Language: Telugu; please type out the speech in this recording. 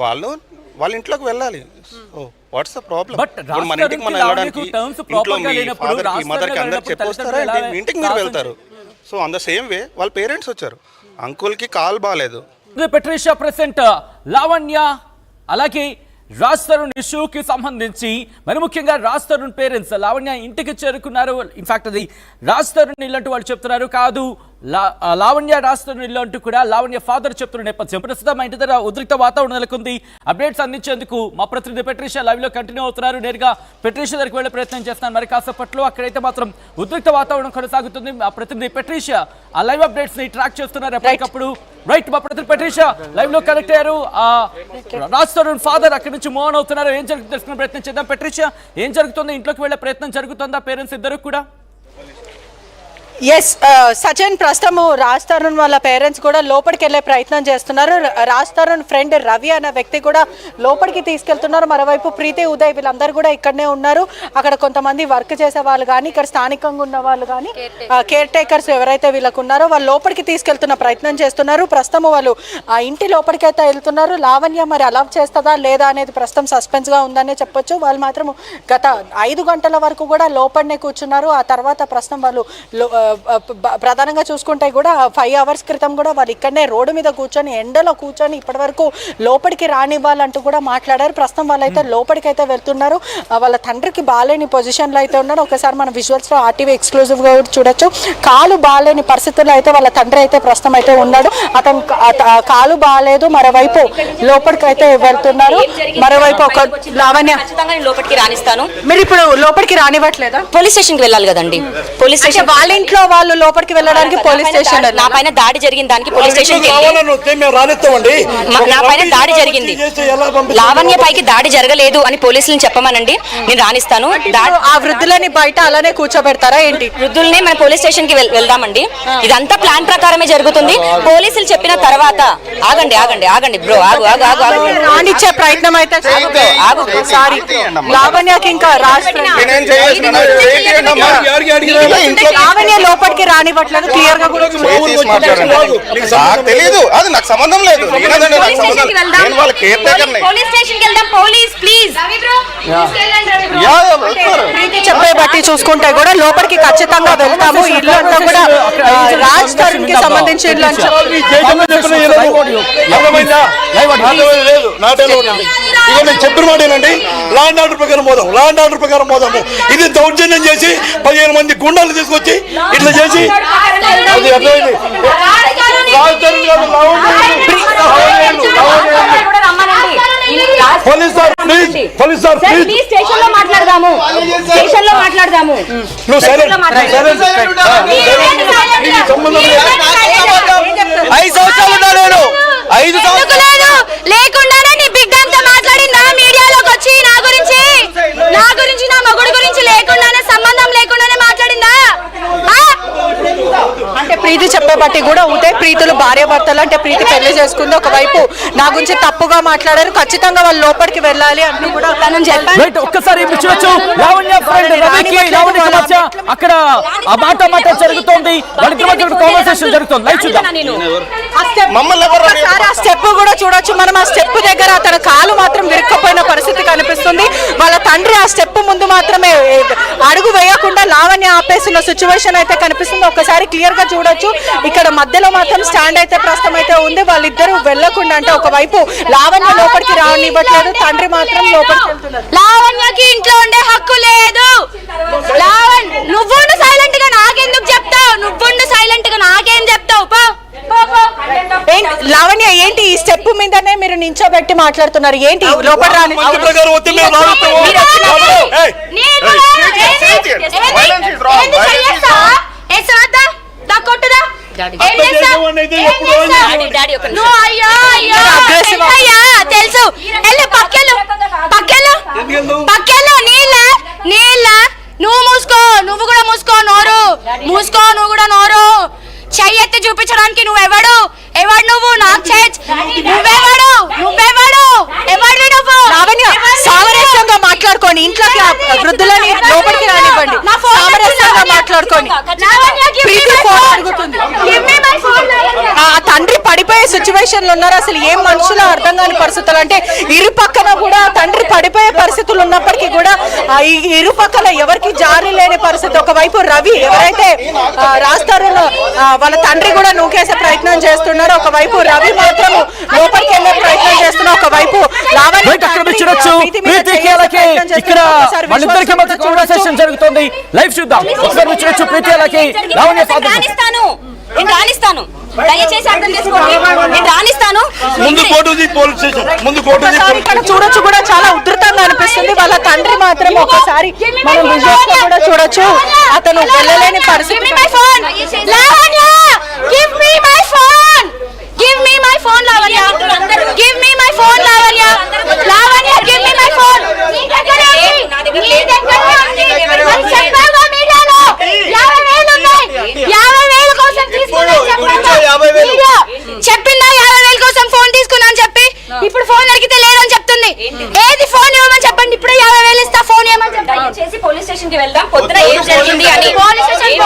వాళ్ళ ఇంట్లోకి వెళ్ళాలి. What's the problem? మన ఇంటికి మనం వెళ్ళడానికి ఇంట్లో మీ మదర్కి అందరికి చెప్పొస్తారా? ఇంటికి మీరు వెళ్తారు. So on the same way వాళ్ళ పేరెంట్స్ వచ్చారు, అంకుల్కి కాల్ బాగాలేదు. పెట్రిషియా ప్రెసెంట్ లావణ్య అలాగే రాజ్ తరుణ్ ఇష్యూకి సంబంధించి మరి ముఖ్యంగా రాజ్ తరుణ్ పేరెంట్స్ లావణ్య ఇంటికి చేరుకున్నారు. ఇన్ఫాక్ట్ అది రాజ్ తరుణ్ ఇల్లు అంటూ వాళ్ళు చెప్తున్నారు, కాదు లావణ్య రాజ్ తరుణ్ ఇల్లు అంటూ కూడా లావణ్య ఫాదర్ చెప్తున్న నేపథ్యం. ప్రస్తుతం మా ఇంటి దగ్గర ఉద్రిక్త వాతావరణం నెలకొంది. అప్డేట్స్ అందించేందుకు మా ప్రతినిధి పెట్రిషియా లైవ్ లో కంటిన్యూ అవుతున్నారు. నేరుగా పెట్రిషియా దగ్గరికి వెళ్లే ప్రయత్నం చేస్తున్నాను. మరి కాసేపట్లో అక్కడైతే మాత్రం ఉద్రిక్త వాతావరణం కొనసాగుతుంది. మా ప్రతినిధి పెట్రిషియా ఆ లైవ్ అప్డేట్స్ ని ట్రాక్ చేస్తున్నారు ఎప్పటికప్పుడు. రైట్, మా ప్రతినిధి పెట్రిషియా లైవ్ లో కనెక్ట్ అయ్యారు. రాజ్ తరుణ్ ఫాదర్ అక్కడి నుంచి మూవ్ అవుతున్నారు. ఏం జరుగుతుంది తెలుసుకునే ప్రయత్నం చేద్దాం. పెట్రిషియా, ఏం జరుగుతుంది? ఇంట్లోకి వెళ్లే ప్రయత్నం జరుగుతుందా పేరెంట్స్ ఇద్దరు కూడా? ఎస్ సచిన్, ప్రస్తుతము రాజ్ తరుణ్ వాళ్ళ పేరెంట్స్ కూడా లోపలికి వెళ్ళే ప్రయత్నం చేస్తున్నారు. రాజ్ తరుణ్ ఫ్రెండ్ రవి అనే వ్యక్తి కూడా లోపలికి తీసుకెళ్తున్నారు. మరోవైపు ప్రీతి, ఉదయ్ వీళ్ళందరూ కూడా ఇక్కడనే ఉన్నారు. అక్కడ కొంతమంది వర్క్ చేసే వాళ్ళు కానీ ఇక్కడ స్థానికంగా ఉన్న వాళ్ళు కానీ కేర్ టేకర్స్ ఎవరైతే వీళ్ళకు ఉన్నారో వాళ్ళు లోపలికి తీసుకెళ్తున్న ప్రయత్నం చేస్తున్నారు. ప్రస్తుతం వాళ్ళు ఆ ఇంటి లోపలికి అయితే వెళ్తున్నారు. లావణ్య మరి అలౌ చేస్తుందా లేదా అనేది ప్రస్తుతం సస్పెన్స్గా ఉందనే చెప్పొచ్చు. వాళ్ళు మాత్రం గత 5 గంటల వరకు కూడా లోపలనే కూర్చున్నారు. ఆ తర్వాత ప్రస్తుతం వాళ్ళు ప్రధానంగా చూసుకుంటే కూడా 5 అవర్స్ క్రితం కూడా వాళ్ళు ఇక్కడనే రోడ్డు మీద కూర్చొని ఎండలో కూర్చొని ఇప్పటి వరకు లోపలికి రానివ్వాలంటూ కూడా మాట్లాడారు. ప్రస్తుతం వాళ్ళైతే లోపలికి అయితే వెళ్తున్నారు. వాళ్ళ తండ్రికి బాగాలేని పొజిషన్లో అయితే ఉన్నాడు. ఒకసారి మన విజువల్స్లో ఆర్టీవీ ఎక్స్క్లూజివ్గా చూడొచ్చు. కాలు బాగాలేని పరిస్థితుల్లో అయితే వాళ్ళ తండ్రి అయితే ప్రస్తుతం అయితే ఉన్నాడు. అతను కాలు బాగాలేదు. మరోవైపు లోపలికి అయితే వెళ్తున్నారు. మరోవైపు ఒక లావణ్య లోపలికి రానిస్తాను. మీరు ఇప్పుడు లోపలికి రానివ్వట్లేదా? పోలీస్ స్టేషన్కి వెళ్ళాలి కదండి. పోలీస్ స్టేషన్ వాళ్ళ ఇంట్లో వాళ్ళు లోపలికి వెళ్ళడానికి పోలీస్ స్టేషన్ నా పైన దాడి జరిగిన దానికి పోలీస్ స్టేషన్ నా పైన దాడి జరిగింది. లావణ్య పైకి దాడి జరగలేదు అని పోలీసులను చెప్పమనండి, నేను రానిస్తాను. ఆ వృద్ధులని బయట అలానే కూర్చోబెడతారా ఏంటి? వృద్ధుల్ని మన పోలీస్ స్టేషన్ కి వెళ్దామండి. ఇదంతా ప్లాన్ ప్రకారమే జరుగుతుంది. పోలీసులు చెప్పిన తర్వాత ఆగండి ఆగండి ఆగండి బ్రో, ఆగు ఆగు ఆగు ఆగు రానిచ్చే ప్రయత్నం అయితే ఆగు. సారీ, లావణ్యకి ఇంకా లావణ్య లోపలికి రానివ్వట్లేదు. క్లియర్ గా కూడా తెలియదు, అది నాకు సంబంధం లేదు. చెప్పే బట్టి చూసుకుంటే కూడా లోపలికి ఖచ్చితంగా వెళ్తాము. ఇల్లు అంతా కూడా రాజ్ తరుణ్ కి సంబంధించి ఇల్లు చెప్పిన మాటేనండి. లాండ్ ఆర్డర్ ప్రకారం పోదాం, లాండ్ ఆర్డర్ ప్రకారం పోదాము. ఇది దౌర్జన్యం చేసి 15 మంది గుండాలు తీసుకొచ్చి ఇట్లా చేసి అది అర్థమైంది. Police sir please, police sir please, station లో మాట్లాడదాము, స్టేషన్ లో మాట్లాడదాము. నువ్వు సైలెంట్ 5 సంవత్సరాలు ఉన్నా నేను 5 సంవత్సరాలు లేకుండానే నీ బిడ్డ అంతా మాట్లాడిందా మీడియాలోకి వచ్చి నా గురించి నా మొగుడు గురించి లేకుండానే సంబంధం లేకుండానే మాట్లాడిందా? అంటే ప్రీతి చెప్పే బట్టి కూడా ఉదయ్ ప్రీతులు భార్యాభర్తలు, అంటే ప్రీతి పెళ్లి చేసుకుంది, ఒకవైపు నా గురించి తప్పుగా మాట్లాడారు, ఖచ్చితంగా వాళ్ళు లోపలికి వెళ్ళాలి అంటూ కూడా ఒక్కసారి అక్కడ ఆ మాట జరుగుతోంది. ఆ స్టెప్ కూడా చూడొచ్చు మనం. ఆ స్టెప్ దగ్గర తన కాలు మాత్రం విరుక్కుపోయిన పరిస్థితి కనిపిస్తుంది. వాళ్ళ తండ్రి ఆ స్టెప్ ముందు మాత్రమే అడుగు వేయకుండా లావణ్య ఆపేసిన సిచ్యువేషన్ అయితే కనిపిస్తుంది. ఒకసారి క్లియర్ గా చూడొచ్చు. ఇక్కడ మధ్యలో మాత్రం స్టాండ్ అయితే ప్రస్తుతం అయితే ఉంది. వాళ్ళిద్దరూ వెళ్లకుండా, అంటే ఒకవైపు లావణ్య లోపలికి రానివ్వట్లేదు, తండ్రి మాత్రం లోపలికి వెళ్తున్నారు. లావణ్యకి ఇంట్లో ఉండే హక్కు లేదు. నువ్వుండు సైలెంట్ గా, నాకెందుకు చెప్తావు? నువ్వుండు సైలెంట్ గా, నాకేం చెప్తావు? లావణ్య ఏంటి ఈ స్టెప్ మీదనే మీరు నించోబెట్టి మాట్లాడుతున్నారు ఏంటి? లోపల రాని తెలుసు. నీళ్ళ నువ్వు మూసుకో, నువ్వు కూడా మూసుకో నోరు, నువ్వు కూడా నోరు. చెయ్యెత్తి చూపించడానికి నువ్వెవడు? నువ్వు నాకు నువ్వెవడు? ఎవడివి నువ్వు? సామరస్యంగా మాట్లాడుకోండి. ఇంట్లోకి వృద్ధులని లోపలికి రానివ్వండి. సామరస్యంగా మాట్లాడుకోండి. ప్రీతి ఫోన్ అడుగుతుంది. ఆ తండ్రి పడిపోయే సిచ్యువేషన్లు ఉన్నారు. అసలు ఏం మనుషులు అర్థం కాని పరిస్థితులు. అంటే ఇరు పక్కన కూడా తండ్రి పడిపోయే పరిస్థితులు ఉన్నప్పటికీ కూడా ఈ ఇరు పక్కన ఎవరికి జారి లేని పరిస్థితి. ఒకవైపు రవి ఎవరైతే రాస్తారు వాళ్ళ తండ్రి కూడా నూకేసే ప్రయత్నం చేస్తున్నారు. ఒకవైపు రవి మాత్రం లోపలికి వెళ్ళే ప్రయత్నం చేస్తున్నారు. ఒకవైపు జరుగుతుంది. లైవ్ చూద్దాం. ఒకసారి చూడొచ్చు. ప్రీతి అలాగే లావణ్య నేను రాణిస్తాను, దయచేసి అర్థం చేసుకోండి. నేను రాణిస్తాను. ముందు కోర్టుది పోలీస్ స్టేషన్, ముందు కోర్టుది. ఇక్కడ చూడొచ్చు కూడా చాలా ఉధృతంగా అనిపిస్తుంది. వాళ్ళ తండ్రి మాత్రం ఒకసారి మనం విజువల్స్ లో కూడా చూడొచ్చు, అతను వెళ్ళలేని పరిస్థితి. Give me my phone, Lavanya. Give me my phone, Lavanya. Lavanya, give me my phone. నీ దగ్గరే ఉంది. అని చెప్పాగా మీడియాలో 50,000 ఉన్నాయి. 50,000 కోసం తీసుకున్నాను చెప్పాగా. చెప్పిందా 50,000 కోసం ఫోన్ తీసుకున్నాను చెప్పి? ఇప్పుడు ఫోన్ అడిగితే లేదని చెప్తుంది. ఏది ఫోన్ ఇవ్వమని చెప్పండి. ఇప్పుడు 50,000 ఇస్తా, ఫోన్ ఇవ్వమని చెప్పండి. దయచేసి పోలీస్ స్టేషన్ కి వెళ్దాం. పొద్దున ఏం జరిగింది అని పోలీస్ స్టేషన్